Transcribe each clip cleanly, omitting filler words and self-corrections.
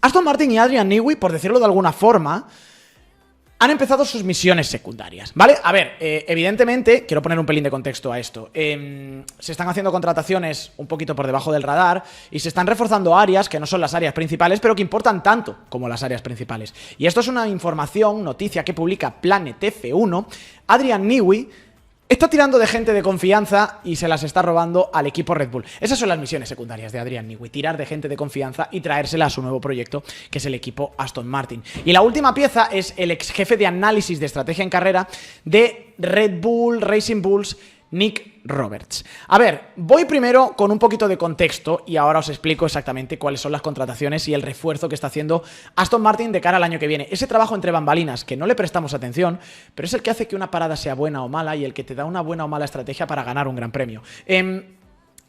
Aston Martin y Adrian Newey, por decirlo de alguna forma, han empezado sus misiones secundarias, ¿vale? A ver, evidentemente, quiero poner un pelín de contexto a esto. Se están haciendo contrataciones un poquito por debajo del radar y se están reforzando áreas que no son las áreas principales, pero que importan tanto como las áreas principales. Y esto es una información, noticia que publica Planet F1. Adrian Newey está tirando de gente de confianza y se las está robando al equipo Red Bull. Esas son las misiones secundarias de Adrian Newey, tirar de gente de confianza y traérsela a su nuevo proyecto, que es el equipo Aston Martin. Y la última pieza es el ex jefe de análisis de estrategia en carrera de Red Bull Racing Bulls, Nick Roberts. A ver, voy primero con un poquito de contexto y ahora os explico exactamente cuáles son las contrataciones y el refuerzo que está haciendo Aston Martin de cara al año que viene. Ese trabajo entre bambalinas que no le prestamos atención, pero es el que hace que una parada sea buena o mala y el que te da una buena o mala estrategia para ganar un gran premio.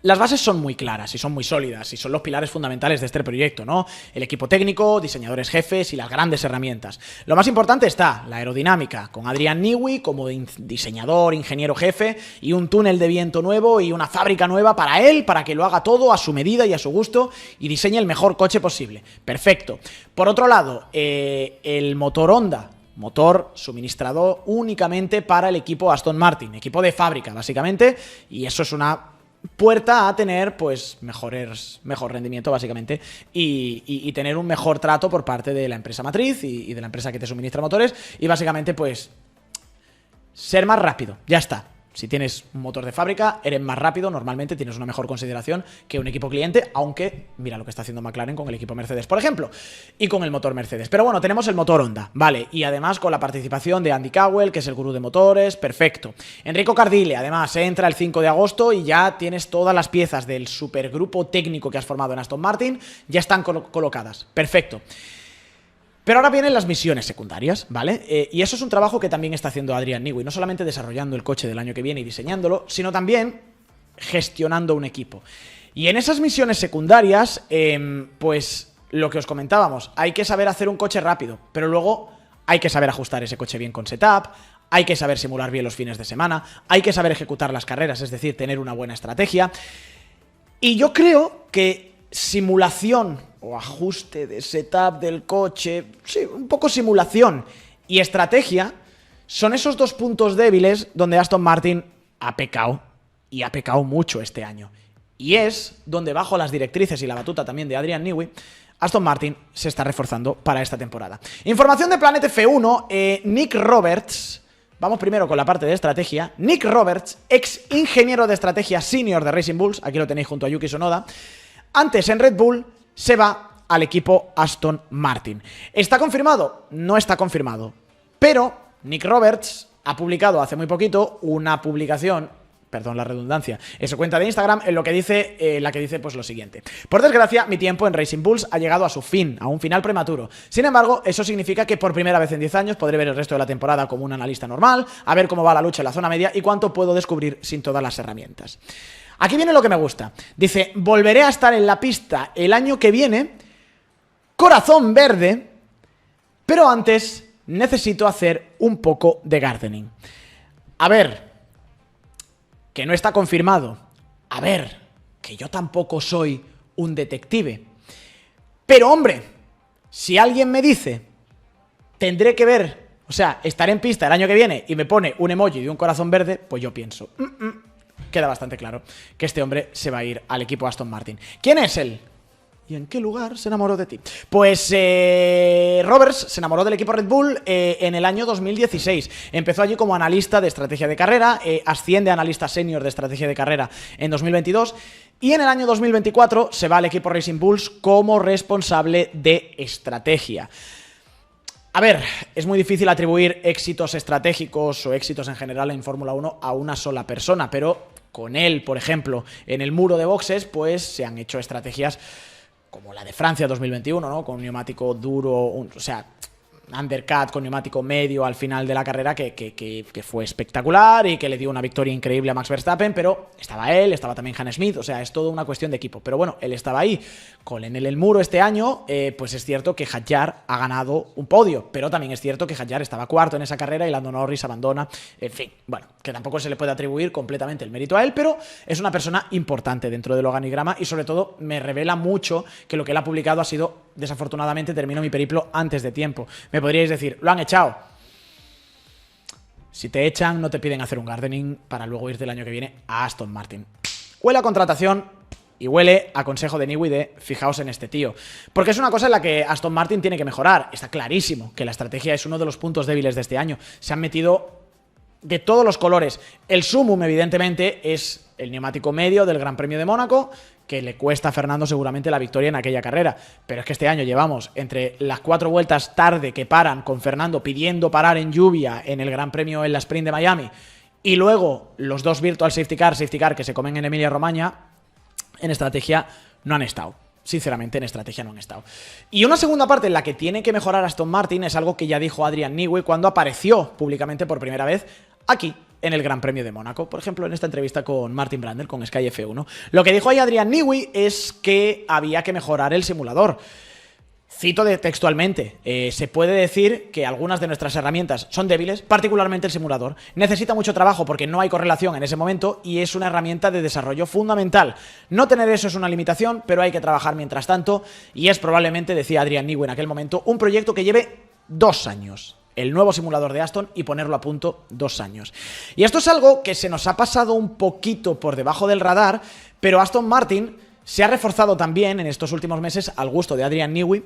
Las bases son muy claras y son muy sólidas y son los pilares fundamentales de este proyecto, ¿no? El equipo técnico, diseñadores jefes y las grandes herramientas. Lo más importante está la aerodinámica, con Adrian Newey como diseñador, ingeniero jefe, y un túnel de viento nuevo y una fábrica nueva para él, para que lo haga todo a su medida y a su gusto y diseñe el mejor coche posible. Perfecto. Por otro lado, el motor Honda. Motor suministrado únicamente para el equipo Aston Martin, equipo de fábrica básicamente, y eso es una puerta a tener pues mejor rendimiento básicamente y tener un mejor trato por parte de la empresa matriz y de la empresa que te suministra motores y básicamente pues ser más rápido, ya está. Si tienes un motor de fábrica, eres más rápido, normalmente tienes una mejor consideración que un equipo cliente, aunque mira lo que está haciendo McLaren con el equipo Mercedes, por ejemplo, y con el motor Mercedes. Pero bueno, tenemos el motor Honda, vale, y además con la participación de Andy Cowell, que es el gurú de motores, perfecto. Enrico Cardile, además, entra el 5 de agosto y ya tienes todas las piezas del supergrupo técnico que has formado en Aston Martin, ya están colocadas, perfecto. Pero ahora vienen las misiones secundarias, ¿vale? Y eso es un trabajo que también está haciendo Adrian Newey, no solamente desarrollando el coche del año que viene y diseñándolo, sino también gestionando un equipo. Y en esas misiones secundarias, pues lo que os comentábamos, hay que saber hacer un coche rápido, pero luego hay que saber ajustar ese coche bien con setup, hay que saber simular bien los fines de semana, hay que saber ejecutar las carreras, es decir, tener una buena estrategia. Y yo creo que simulación o ajuste de setup del coche, sí, un poco simulación y estrategia, son esos dos puntos débiles donde Aston Martin ha pecado, y ha pecado mucho este año. Y es donde, bajo las directrices y la batuta también de Adrian Newey, Aston Martin se está reforzando para esta temporada. Información de Planet F1, Nick Roberts. Vamos primero con la parte de estrategia. Nick Roberts, ex ingeniero de estrategia senior de Racing Bulls, aquí lo tenéis junto a Yuki Tsunoda, antes en Red Bull, se va al equipo Aston Martin. ¿Está confirmado? No está confirmado. Pero Nick Roberts ha publicado hace muy poquito una publicación, perdón la redundancia, en su cuenta de Instagram, en la que dice pues lo siguiente: por desgracia, mi tiempo en Racing Bulls ha llegado a su fin, a un final prematuro. Sin embargo, eso significa que por primera vez en 10 años podré ver el resto de la temporada como un analista normal, a ver cómo va la lucha en la zona media y cuánto puedo descubrir sin todas las herramientas. Aquí viene lo que me gusta. Dice: volveré a estar en la pista el año que viene, corazón verde, pero antes necesito hacer un poco de gardening. A ver, que no está confirmado. A ver, que yo tampoco soy un detective. Pero hombre, si alguien me dice, tendré que ver, o sea, estaré en pista el año que viene y me pone un emoji de un corazón verde, pues yo pienso, queda bastante claro que este hombre se va a ir al equipo Aston Martin. ¿Quién es él? ¿Y en qué lugar se enamoró de ti? Pues Roberts se enamoró del equipo Red Bull en el año 2016. Empezó allí como analista de estrategia de carrera, asciende a analista senior de estrategia de carrera en 2022 y en el año 2024 se va al equipo Racing Bulls como responsable de estrategia. A ver, es muy difícil atribuir éxitos estratégicos o éxitos en general en Fórmula 1 a una sola persona, pero con él, por ejemplo, en el muro de boxes, pues se han hecho estrategias como la de Francia 2021, ¿no? Con un neumático duro, o sea, undercut con neumático medio al final de la carrera que fue espectacular y que le dio una victoria increíble a Max Verstappen, pero estaba él, estaba también Hannah Smith, o sea, es todo una cuestión de equipo. Pero bueno, él estaba ahí. Con en el muro este año, pues es cierto que Hadjar ha ganado un podio, pero también es cierto que Hadjar estaba cuarto en esa carrera y Lando Norris abandona. En fin, bueno, que tampoco se le puede atribuir completamente el mérito a él, pero es una persona importante dentro del organigrama y sobre todo me revela mucho que lo que él ha publicado ha sido, desafortunadamente, termino mi periplo antes de tiempo. Me podríais decir, ¿lo han echado? Si te echan, no te piden hacer un gardening para luego irte el año que viene a Aston Martin. Huele a contratación y huele a consejo de Newey de fijaos en este tío. Porque es una cosa en la que Aston Martin tiene que mejorar. Está clarísimo que la estrategia es uno de los puntos débiles de este año. Se han metido de todos los colores. El sumum, evidentemente, es el neumático medio del Gran Premio de Mónaco, que le cuesta a Fernando seguramente la victoria en aquella carrera. Pero es que este año llevamos entre las 4 vueltas tarde que paran con Fernando pidiendo parar en lluvia en el Gran Premio en la Sprint de Miami y luego los 2 virtual safety car que se comen en Emilia-Romagna, en estrategia no han estado. Sinceramente, en estrategia no han estado. Y una segunda parte en la que tiene que mejorar Aston Martin es algo que ya dijo Adrian Newey cuando apareció públicamente por primera vez aquí, en el Gran Premio de Mónaco. Por ejemplo, en esta entrevista con Martin Brundle, con Sky F1. Lo que dijo ahí Adrian Newey es que había que mejorar el simulador. Cito textualmente, se puede decir que algunas de nuestras herramientas son débiles, particularmente el simulador. Necesita mucho trabajo porque no hay correlación en ese momento y es una herramienta de desarrollo fundamental. No tener eso es una limitación, pero hay que trabajar mientras tanto y es probablemente, decía Adrian Newey en aquel momento, un proyecto que lleve 2 años. El nuevo simulador de Aston y ponerlo a punto 2 años. Y esto es algo que se nos ha pasado un poquito por debajo del radar, pero Aston Martin se ha reforzado también en estos últimos meses al gusto de Adrian Newey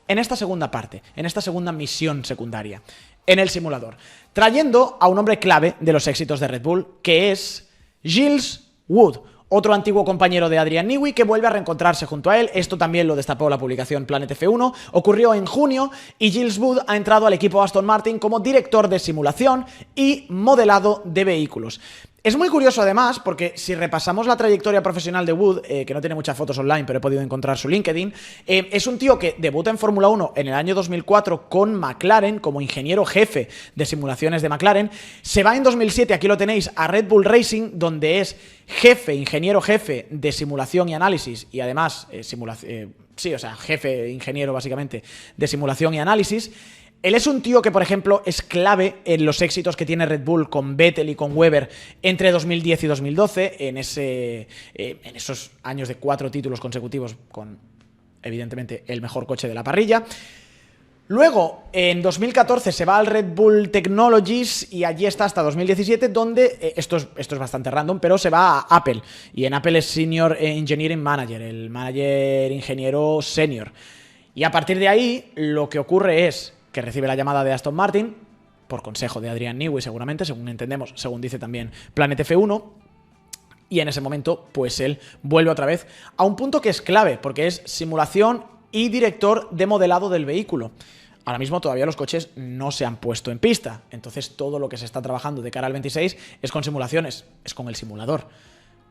en esta segunda parte, en esta segunda misión secundaria, en el simulador, trayendo a un hombre clave de los éxitos de Red Bull, que es Giles Wood, otro antiguo compañero de Adrian Newey que vuelve a reencontrarse junto a él. Esto también lo destapó la publicación Planet F1, ocurrió en junio y Giles Wood ha entrado al equipo Aston Martin como director de simulación y modelado de vehículos. Es muy curioso además porque si repasamos la trayectoria profesional de Wood, que no tiene muchas fotos online pero he podido encontrar su LinkedIn, es un tío que debuta en Fórmula 1 en el año 2004 con McLaren como ingeniero jefe de simulaciones de McLaren, se va en 2007, aquí lo tenéis, a Red Bull Racing donde es ingeniero jefe de simulación y análisis y además jefe ingeniero básicamente de simulación y análisis. Él es un tío que, por ejemplo, es clave en los éxitos que tiene Red Bull con Vettel y con Webber entre 2010 y 2012, en esos años de 4 títulos consecutivos con, evidentemente, el mejor coche de la parrilla. Luego, en 2014 se va al Red Bull Technologies y allí está hasta 2017, donde, esto es bastante random, pero se va a Apple. Y en Apple es Senior Engineering Manager, el manager ingeniero senior. Y a partir de ahí, lo que ocurre es que recibe la llamada de Aston Martin, por consejo de Adrian Newey seguramente, según entendemos, según dice también Planet F1, y en ese momento, pues él vuelve otra vez a un punto que es clave, porque es simulación y director de modelado del vehículo. Ahora mismo todavía los coches no se han puesto en pista, entonces todo lo que se está trabajando de cara al 26 es con simulaciones, es con el simulador.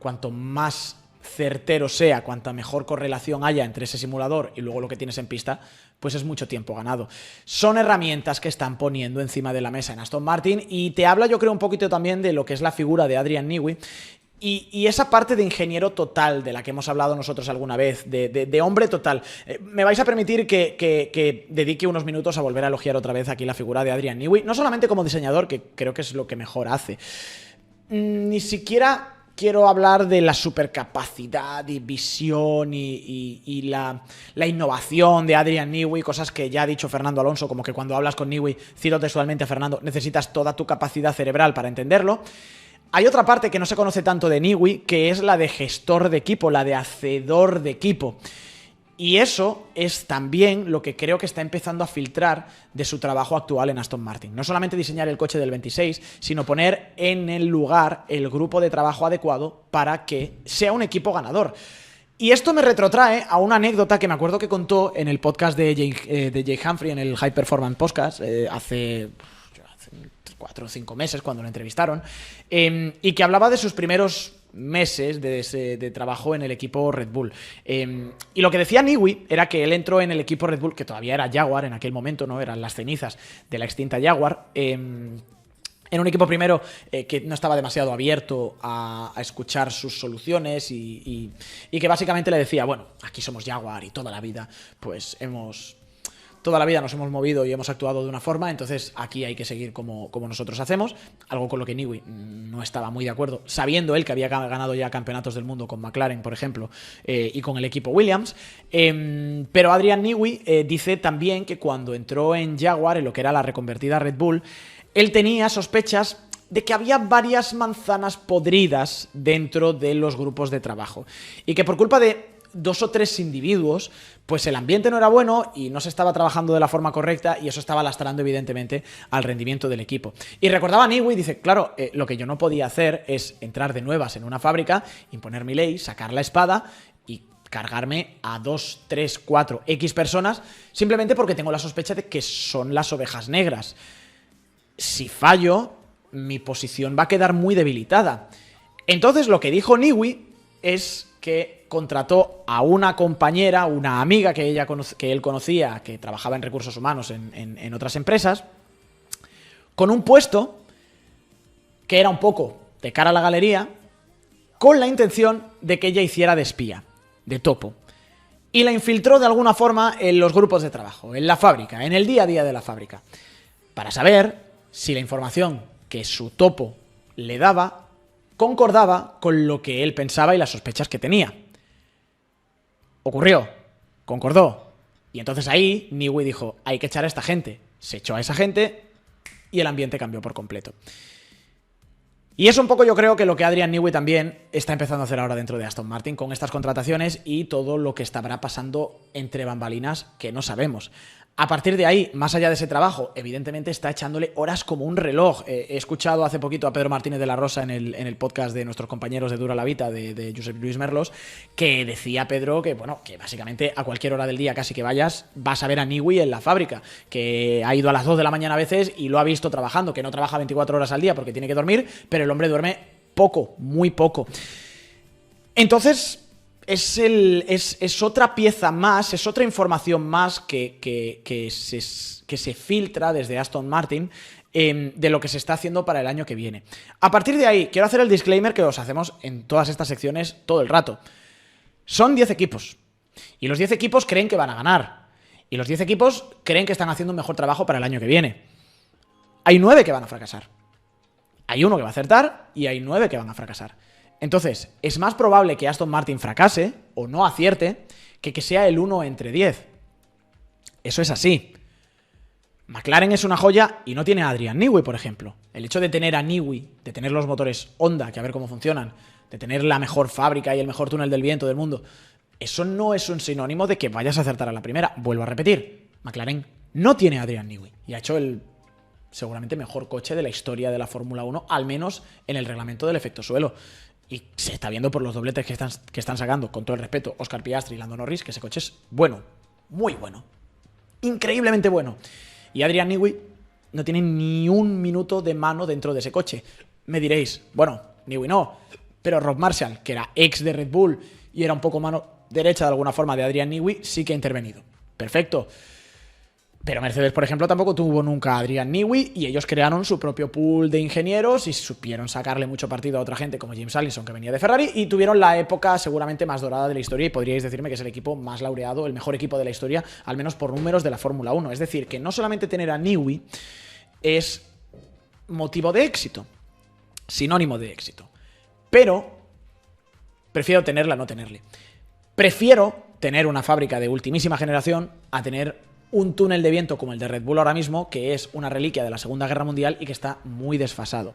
Cuanto más certero sea, cuanta mejor correlación haya entre ese simulador y luego lo que tienes en pista, pues es mucho tiempo ganado. Son herramientas que están poniendo encima de la mesa en Aston Martin y te habla, yo creo, un poquito también de lo que es la figura de Adrian Newey y esa parte de ingeniero total de la que hemos hablado nosotros alguna vez, de hombre total. Me vais a permitir que dedique unos minutos a volver a elogiar otra vez aquí la figura de Adrian Newey, no solamente como diseñador, que creo que es lo que mejor hace, ni siquiera quiero hablar de la supercapacidad y visión y la innovación de Adrian Newey, cosas que ya ha dicho Fernando Alonso, como que cuando hablas con Newey, cito textualmente a Fernando, necesitas toda tu capacidad cerebral para entenderlo. Hay otra parte que no se conoce tanto de Newey, que es la de gestor de equipo, la de hacedor de equipo. Y eso es también lo que creo que está empezando a filtrar de su trabajo actual en Aston Martin. No solamente diseñar el coche del 26, sino poner en el lugar el grupo de trabajo adecuado para que sea un equipo ganador. Y esto me retrotrae a una anécdota que me acuerdo que contó en el podcast de Jake Humphrey, en el High Performance Podcast, hace 4 o 5 meses cuando lo entrevistaron, y que hablaba de sus primeros meses de trabajo en el equipo Red Bull. Y lo que decía Newey era que él entró en el equipo Red Bull, que todavía era Jaguar en aquel momento, ¿no? Eran las cenizas de la extinta Jaguar. En un equipo primero que no estaba demasiado abierto a escuchar sus soluciones y que básicamente le decía, bueno, aquí somos Jaguar y toda la vida nos hemos movido y hemos actuado de una forma, entonces aquí hay que seguir como nosotros hacemos, algo con lo que Newey no estaba muy de acuerdo, sabiendo él que había ganado ya campeonatos del mundo con McLaren, por ejemplo, y con el equipo Williams. Pero Adrian Newey dice también que cuando entró en Jaguar, en lo que era la reconvertida Red Bull, él tenía sospechas de que había varias manzanas podridas dentro de los grupos de trabajo y que por culpa de 2 o 3 individuos, pues el ambiente no era bueno y no se estaba trabajando de la forma correcta y eso estaba lastrando evidentemente al rendimiento del equipo. Y recordaba a Newey, dice, claro, lo que yo no podía hacer es entrar de nuevas en una fábrica, imponer mi ley, sacar la espada y cargarme a 2, 3, 4, X personas simplemente porque tengo la sospecha de que son las ovejas negras. Si fallo, mi posición va a quedar muy debilitada. Entonces lo que dijo Newey es que contrató a una compañera, una amiga que él conocía, que trabajaba en recursos humanos en otras empresas, con un puesto que era un poco de cara a la galería, con la intención de que ella hiciera de espía, de topo. Y la infiltró de alguna forma en los grupos de trabajo, en la fábrica, en el día a día de la fábrica, para saber si la información que su topo le daba concordaba con lo que él pensaba y las sospechas que tenía. Ocurrió, concordó. Y entonces ahí Newey dijo, hay que echar a esta gente. Se echó a esa gente y el ambiente cambió por completo. Y es un poco, yo creo, que lo que Adrian Newey también está empezando a hacer ahora dentro de Aston Martin con estas contrataciones y todo lo que estará pasando entre bambalinas que no sabemos. A partir de ahí, más allá de ese trabajo, evidentemente está echándole horas como un reloj. He escuchado hace poquito a Pedro Martínez de la Rosa en el podcast de nuestros compañeros de Dura la Vita, de Josep Luis Merlos, que decía Pedro que, bueno, que básicamente a cualquier hora del día casi que vayas, vas a ver a Newey en la fábrica, que ha ido a las 2 de la mañana a veces y lo ha visto trabajando, que no trabaja 24 horas al día porque tiene que dormir, pero el hombre duerme poco, muy poco. Entonces es otra pieza más, es otra información más que se filtra desde Aston Martin de lo que se está haciendo para el año que viene. A partir de ahí, quiero hacer el disclaimer que os hacemos en todas estas secciones todo el rato. Son 10 equipos. Y los 10 equipos creen que van a ganar. Y los 10 equipos creen que están haciendo un mejor trabajo para el año que viene. Hay 9 que van a fracasar. Hay 1 que va a acertar y hay 9 que van a fracasar. Entonces, es más probable que Aston Martin fracase o no acierte que sea el 1 entre 10. Eso es así. McLaren es una joya y no tiene a Adrian Newey, por ejemplo. El hecho de tener a Newey, de tener los motores Honda, que a ver cómo funcionan, de tener la mejor fábrica y el mejor túnel del viento del mundo, eso no es un sinónimo de que vayas a acertar a la primera. Vuelvo a repetir, McLaren no tiene a Adrian Newey y ha hecho el seguramente mejor coche de la historia de la Fórmula 1, al menos en el reglamento del efecto suelo. Y se está viendo por los dobletes que están sacando, con todo el respeto, Oscar Piastri y Lando Norris, que ese coche es bueno, muy bueno, increíblemente bueno. Y Adrian Newey no tiene ni un minuto de mano dentro de ese coche. Me diréis, bueno, Newey no, pero Rob Marshall, que era ex de Red Bull y era un poco mano derecha de alguna forma de Adrian Newey, sí que ha intervenido. Perfecto. Pero Mercedes, por ejemplo, tampoco tuvo nunca a Adrian Newey y ellos crearon su propio pool de ingenieros y supieron sacarle mucho partido a otra gente como James Allison, que venía de Ferrari, y tuvieron la época seguramente más dorada de la historia y podríais decirme que es el equipo más laureado, el mejor equipo de la historia, al menos por números de la Fórmula 1. Es decir, que no solamente tener a Newey es motivo de éxito, sinónimo de éxito, pero prefiero tenerla a no tenerle. Prefiero tener una fábrica de ultimísima generación a tener un túnel de viento como el de Red Bull ahora mismo, que es una reliquia de la Segunda Guerra Mundial y que está muy desfasado.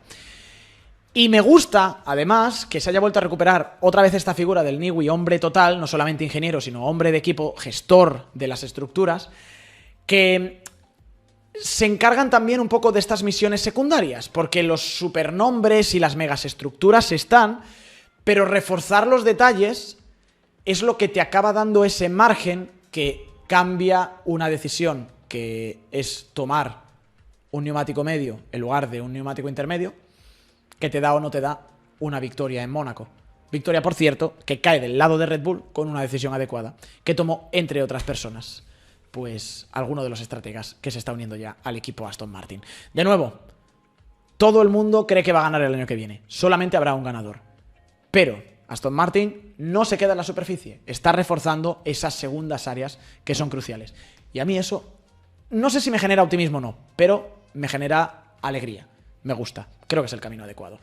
Y me gusta, además, que se haya vuelto a recuperar otra vez esta figura del Newey, hombre total, no solamente ingeniero, sino hombre de equipo, gestor de las estructuras, que se encargan también un poco de estas misiones secundarias, porque los supernombres y las megaestructuras están, pero reforzar los detalles es lo que te acaba dando ese margen que cambia una decisión que es tomar un neumático medio en lugar de un neumático intermedio, que te da o no te da una victoria en Mónaco. Victoria, por cierto, que cae del lado de Red Bull con una decisión adecuada, que tomó, entre otras personas, pues alguno de los estrategas que se está uniendo ya al equipo Aston Martin. De nuevo, todo el mundo cree que va a ganar el año que viene. Solamente habrá un ganador. Pero Aston Martin no se queda en la superficie. Está reforzando esas segundas áreas que son cruciales. Y a mí eso, no sé si me genera optimismo o no, pero me genera alegría. Me gusta. Creo que es el camino adecuado.